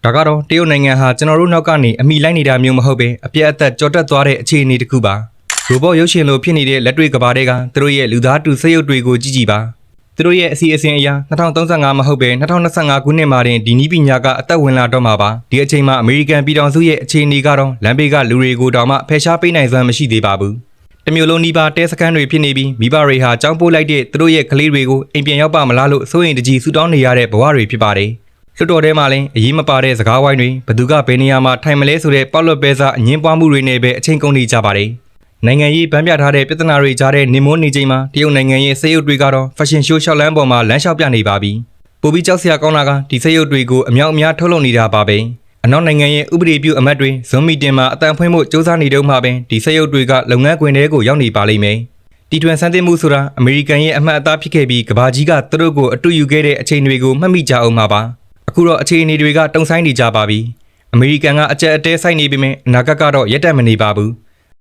ဒါကတော့တရုတ်နိုင်ငံဟာကျွန်တော်တို့နောက်ကနေအမိလိုက်နေတာမျိုးမဟုတ်ပဲအပြည့်အသက်ကြော်တက်သွားတဲ့အခြေအနေတစ်ခုပါရိုဘော့ရုပ်ရှင်လိုဖြစ်နေတဲ့လက်တွေ့ကဘာတွေကသူတို့ရဲ့လူသားတူစက်ရုပ်တွေကိုကြည့်ကြည့်ပါသူတို့ရဲ့အစီအစဉ်အရာ2035မဟုတ်ပဲ2025ခုနှစ်မှာတင်ဒီနည်းပညာကအသက်ဝင်လာတော့မှာပါဒီအချိန်မှာအမေရိကန်ပြည်ထောင်စုရဲ့အခြေအနေကတော့လမ်းဘေးကလူတွေကိုတောင်မှဖယ်ရှားပေးနိုင်စွမ်းမရှိသေးပါဘူးတမျိုးလုံးဒီပါတဲစခန်းတွေဖြစ်နေပြီးမိဘတွေဟာကြောင်းပို့လိုက်တဲ့သူတို့ရဲ့ကလေးတွေကိုအိမ်ပြန်ရောက်ပါမလားလို့စိုးရိမ်တကြီးဆူတောင်းနေရတဲ့ဘဝတွေဖြစ်ပါတယ်လွတ်တော်ထဲမှာလည်းအရေးမပါတဲ့စကားဝိုင်းတွေဘသူကဘယ်နေရာမှာထိုင်မလဲဆိုတဲ့ပေါက်လွတ်ပဲစားအငင်းပွားမှုတွေနဲ့ပဲအချိန်ကုန်နေကြပါတယ်နိုင်ငံရေးဗန်းပြထားတဲ့ပြဿနာတွေကြားတဲ့နေမိုးနေချိန်မှာတရုတ်နိုင်ငံရဲ့စက်ရုပ်တွေကတော့ fashion show ရှောက်လန်းပေါ်မှာလမ်းလျှောက်ပြနေပါပြီပိုပြီးကြောက်စရာကောင်းတာကဒီစက်ရုပ်တွေကိုအမြောက်အများထုတ်လုပ်နေတာပါပဲအနောက်နိုင်ငံရဲ့ဥပဒေပြုအမတ်တွေဇွန်မီတင်မှာအတန်ဖွင့်ဖို့စ조사နေတော့မှပဲဒီစက်ရုပ်တွေကလုပ်ငန်းခွင်တွေကိုရောက်နေပါလိမ့်မယ်တီထွင်ဆန်းသစ်မှုဆိုတာအမေရိကန်ရဲ့အမှတ်အသားဖြစ်ခဲ့ပြီးကဘာကြီးကသူတို့ကိုအတူယူခဲ့တဲ့အချိန်တွေကိုမှတ်မိကြအောင်ပါအခုတော့အခြေအနေတွေကတုံ့ဆိုင်းနေကြပါပြီအမေရိကန်ကအကြက်အတဲဆိုင်နေပေမဲ့အနာဂတ်ကတော့ရက်တက်မနေပါဘူး